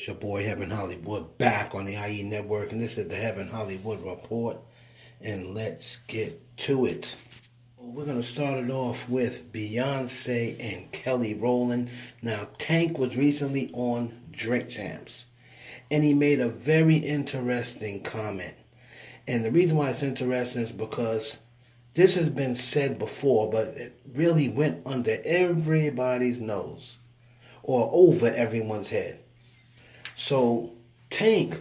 Your boy Heaven Hollywood back on the IE Network, and this is the Heaven Hollywood Report. And let's get to it. We're going to start it off with Beyonce and Kelly Rowland. Now, Tank was recently on Drink Champs, and he made a very interesting comment. And the reason why it's interesting is because this has been said before, but it really went under everybody's nose or over everyone's head. So Tank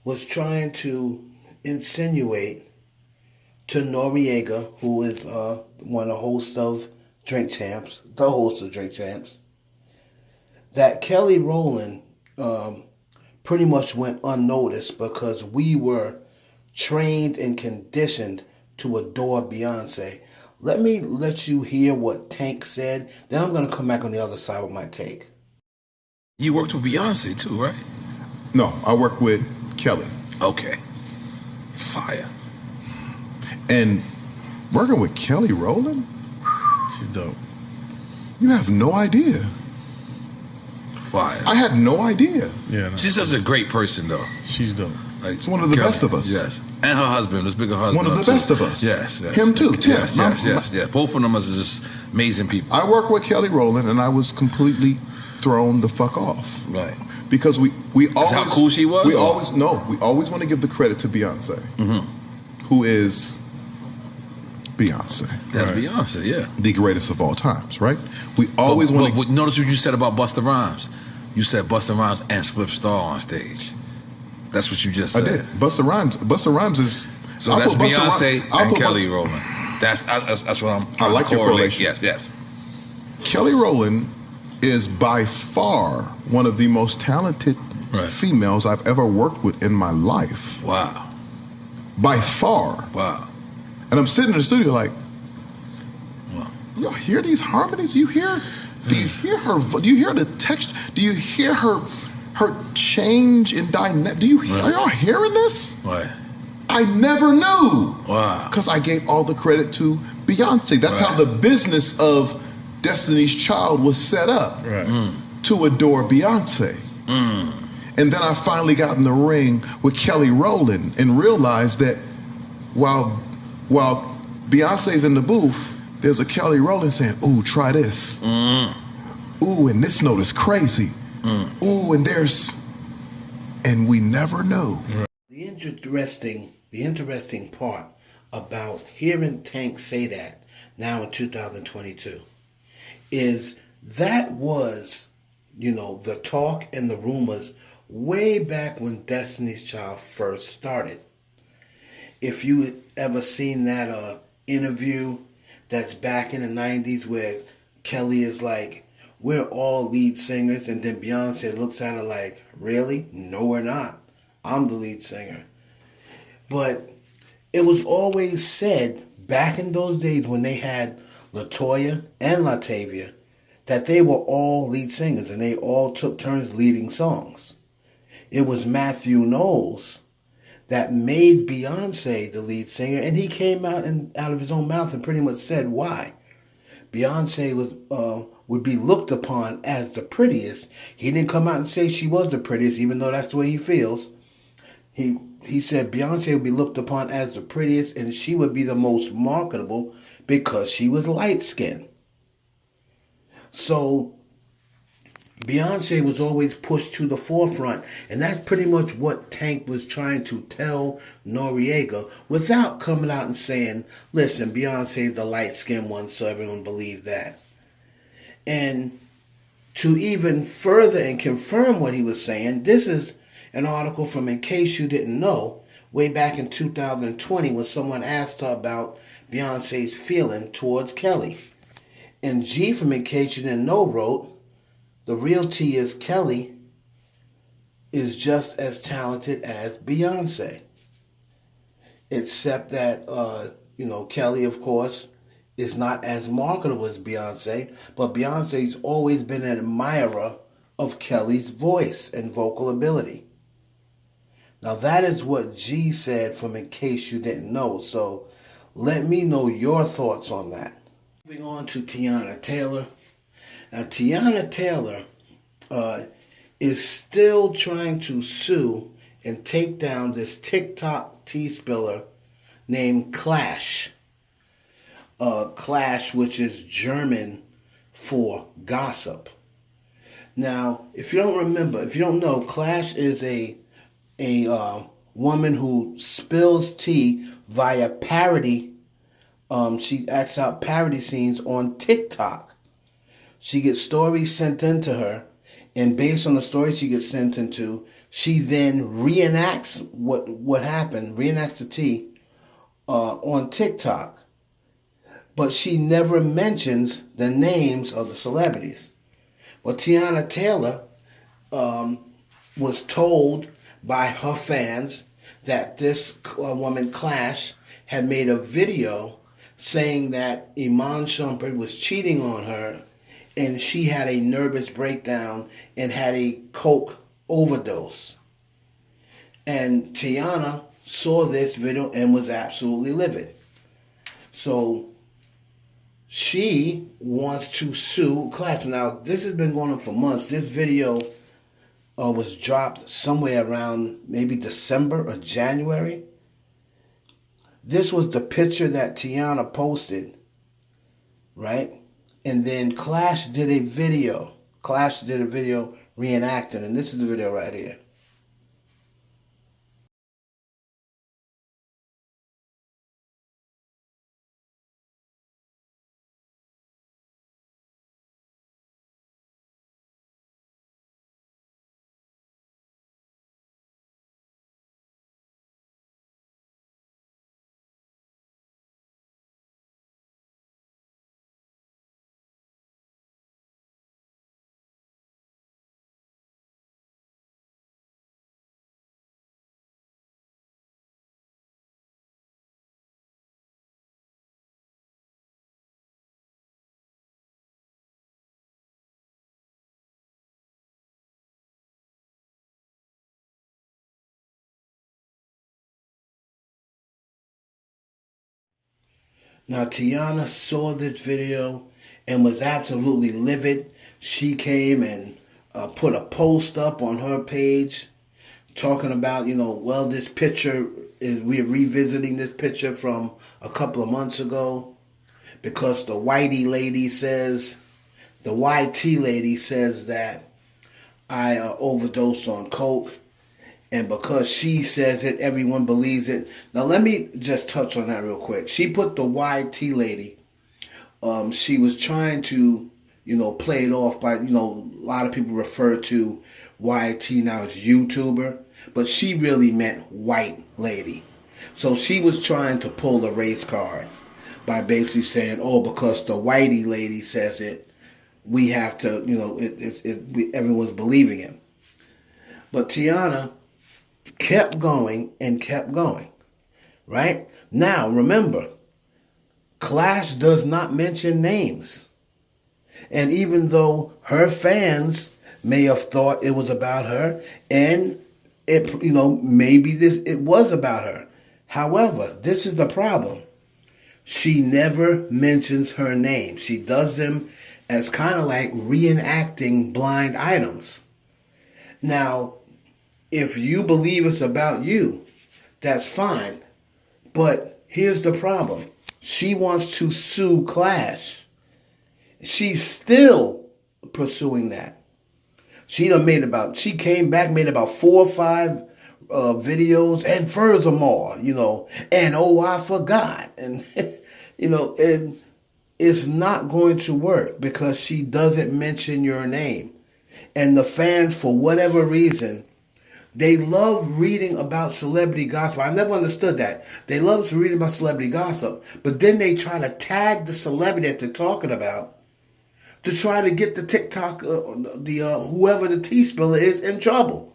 was trying to insinuate to Noriega, who is one of the hosts of Drink Champs, that Kelly Rowland pretty much went unnoticed because we were trained and conditioned to adore Beyonce. Let me let you hear what Tank said, then I'm going to come back on the other side with my take. You worked with Beyonce too, right? No, I work with Kelly. Okay. Fire. And working with Kelly Rowland? She's dope. You have no idea. Fire. I had no idea. Yeah. No. She's just a great person, though. She's dope. Like, she's one of the best of us. Yes. And her husband, this bigger husband. One of the best of us. Yes. Him too. Yes. Both of them are just amazing people. I work with Kelly Rowland, and I was completely thrown the fuck off. Right. Because we always... how cool she was? We always want to give the credit to Beyonce, who is Beyonce. That's right. Beyonce, yeah. The greatest of all times, right? We always want to... Notice what you said about Busta Rhymes. You said Busta Rhymes and Spliff Star on stage. That's what you just said. I did. Busta Rhymes is... So I'll that's Beyonce and Kelly Rowland. That's what I'm I like your correlation. Yes. Kelly Rowland is by far one of the most talented females I've ever worked with in my life. Wow. By far. Wow. And I'm sitting in the studio like, wow. Y'all hear these harmonies? Do you hear her? Do you hear the text? Do you hear her change in dynamic? Are y'all hearing this? Right. I never knew. Wow. Because I gave all the credit to Beyonce. That's how the business of Destiny's Child was set up, to adore Beyonce. And then I finally got in the ring with Kelly Rowland and realized that while Beyonce's in the booth, there's a Kelly Rowland saying, "Ooh, try this. Ooh, and this note is crazy. Ooh, and we never knew." The interesting part about hearing Tank say that now in 2022 is that was, the talk and the rumors way back when Destiny's Child first started. If you ever seen that interview that's back in the 90s where Kelly is like, "We're all lead singers," and then Beyonce looks at her like, "Really? No, we're not. I'm the lead singer." But it was always said back in those days when they had LaToya and Latavia that they were all lead singers and they all took turns leading songs. It was Matthew Knowles that made Beyonce the lead singer, and he came out of his own mouth and pretty much said why. Beyonce would be looked upon as the prettiest. He didn't come out and say she was the prettiest, even though that's the way he feels. He said Beyonce would be looked upon as the prettiest, and she would be the most marketable because she was light-skinned. So Beyonce was always pushed to the forefront, and that's pretty much what Tank was trying to tell Noriega without coming out and saying, "Listen, Beyonce's the light-skinned one," so everyone believed that. And to even further and confirm what he was saying, this is an article from In Case You Didn't Know, way back in 2020 when someone asked her about Beyonce's feeling towards Kelly. And G from In Case You Didn't Know wrote, "The real tea is Kelly is just as talented as Beyonce. Except that, Kelly, of course, is not as marketable as Beyonce, but Beyonce's always been an admirer of Kelly's voice and vocal ability." Now that is what G said from In Case You Didn't Know, so let me know your thoughts on that. Moving on to Teyana Taylor. Now Teyana Taylor is still trying to sue and take down this TikTok tea spiller named Clash. Clash, which is German for gossip. Now, if you don't know, Clash is a woman who spills tea via parody. She acts out parody scenes on TikTok. She gets stories sent into her, and based on the stories she gets sent into, she then reenacts what happened, reenacts the tea on TikTok. But she never mentions the names of the celebrities. Well, Teyana Taylor was told by her fans that this woman, Clash, had made a video saying that Iman Shumpert was cheating on her, and she had a nervous breakdown and had a coke overdose. And Teyana saw this video and was absolutely livid. So she wants to sue Clash. Now, this has been going on for months. This video was dropped somewhere around maybe December or January. This was the picture that Teyana posted, right? And then Clash did a video. Clash did a video reenacting, and this is the video right here. Now, Teyana saw this video and was absolutely livid. She came and put a post up on her page talking about, well, this picture we're revisiting this picture from a couple of months ago because the YT lady says that I overdosed on coke. And because she says it, everyone believes it. Now, let me just touch on that real quick. She put the YT lady. She was trying to, play it off by, a lot of people refer to YT now as YouTuber. But she really meant white lady. So she was trying to pull the race card by basically saying, because the whitey lady says it, we have to, everyone's believing it. But Teyana kept going and kept going, right? Now, remember, Clash does not mention names. And even though her fans may have thought it was about her, and it, maybe it was about her. However, this is the problem. She never mentions her name. She does them as kind of like reenacting blind items. Now, if you believe it's about you, that's fine. But here's the problem. She wants to sue Clash. She's still pursuing that. She came back, made about 4 or 5 videos, and furthermore, and I forgot. And, and it's not going to work because she doesn't mention your name. And the fans, for whatever reason, they love reading about celebrity gossip. I never understood that. They love reading about celebrity gossip, but then they try to tag the celebrity that they're talking about to try to get the TikTok, whoever the tea spiller is, in trouble.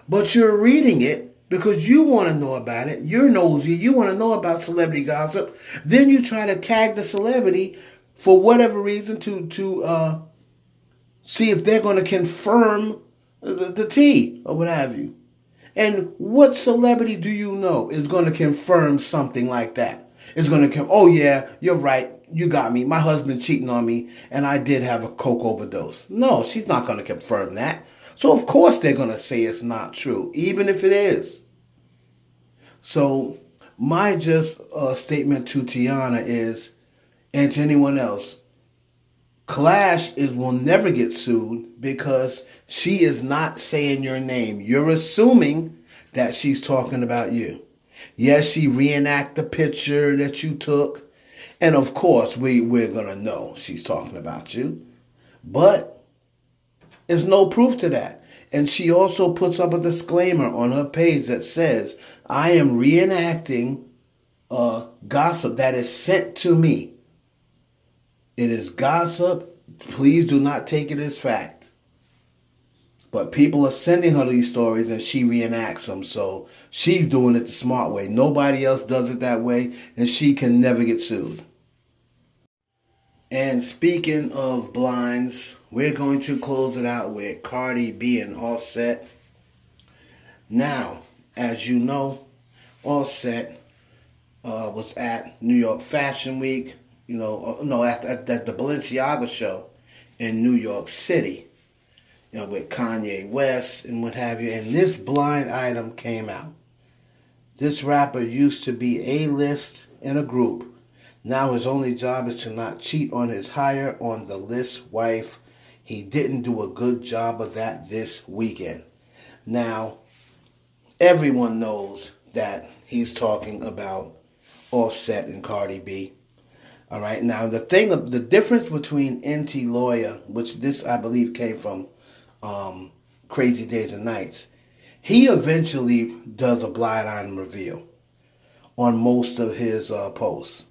But you're reading it because you want to know about it. You're nosy. You want to know about celebrity gossip. Then you try to tag the celebrity for whatever reason to see if they're going to confirm the tea or what have you. And what celebrity do you know is going to confirm something like that? is going to come, oh yeah, you're right, you got me, my husband cheating on me, and I did have a coke overdose. No, she's not going to confirm that. So of course they're going to say it's not true, even if it is. So my just statement to Teyana is, and to anyone else, Clash will never get sued because she is not saying your name. You're assuming that she's talking about you. Yes, she reenact the picture that you took, and of course we're gonna know she's talking about you, but there's no proof to that. And she also puts up a disclaimer on her page that says, I am reenacting gossip that is sent to me. It is gossip. Please do not take it as fact. But people are sending her these stories and she reenacts them. So she's doing it the smart way. Nobody else does it that way, and she can never get sued. And speaking of blinds, we're going to close it out with Cardi B and Offset. Now, as you know, Offset was at New York Fashion Week, at the Balenciaga show in New York City, with Kanye West and what have you. And this blind item came out. This rapper used to be A-list in a group. Now his only job is to not cheat on his higher on the list wife. He didn't do a good job of that this weekend. Now, everyone knows that he's talking about Offset and Cardi B. All right. Now, the difference between NT Lawyer, which this I believe came from Crazy Days and Nights, he eventually does a blind item reveal on most of his posts.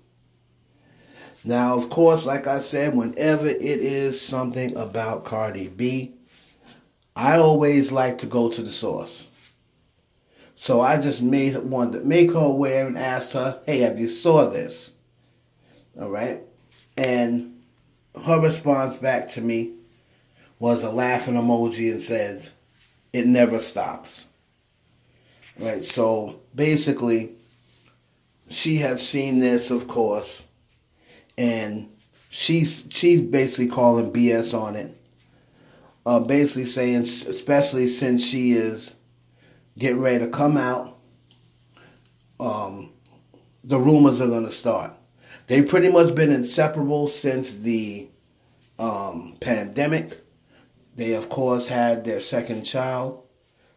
Now, of course, like I said, whenever it is something about Cardi B, I always like to go to the source. So I just wanted to make her aware and asked her, hey, have you saw this? All right. And her response back to me was a laughing emoji and said, it never stops. Right. So basically, she has seen this, of course, and she's basically calling BS on it. Basically saying, especially since she is getting ready to come out, the rumors are going to start. They've pretty much been inseparable since the pandemic. They, of course, had their second child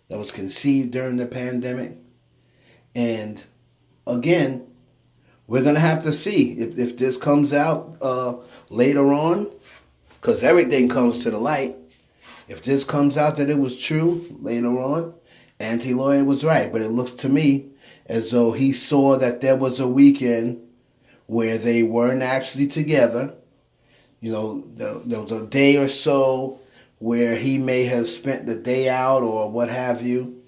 that was conceived during the pandemic. And again, we're going to have to see if this comes out later on, because everything comes to the light. If this comes out that it was true later on, Auntie Lawyer was right. But it looks to me as though he saw that there was a weekend where they weren't actually together. There was a day or so where he may have spent the day out or what have you.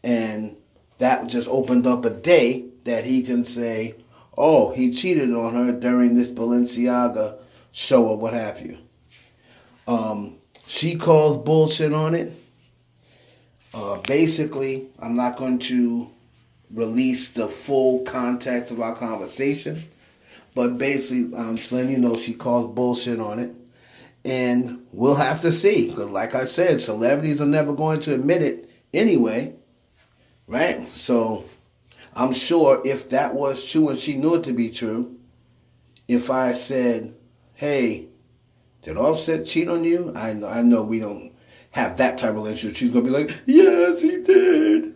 And that just opened up a day that he can say, oh, he cheated on her during this Balenciaga show or what have you. She calls bullshit on it. Basically, I'm not going to release the full context of our conversation, but basically, I'm just letting you know she calls bullshit on it. And we'll have to see. Because like I said, celebrities are never going to admit it anyway. Right? So I'm sure if that was true and she knew it to be true, if I said, hey, did Offset cheat on you? I know we don't have that type of relationship. She's going to be like, yes, he did.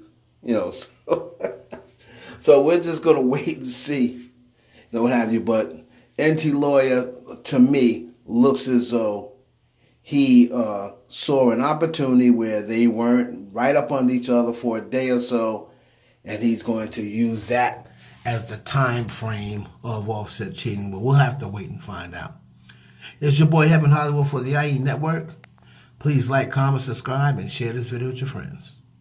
So we're just going to wait and see. What have you. But NT Lawyer, to me, looks as though he saw an opportunity where they weren't right up on each other for a day or so, and he's going to use that as the time frame of Offset cheating. But we'll have to wait and find out. It's your boy Heaven Hollywood for the IE Network. Please like, comment, subscribe, and share this video with your friends.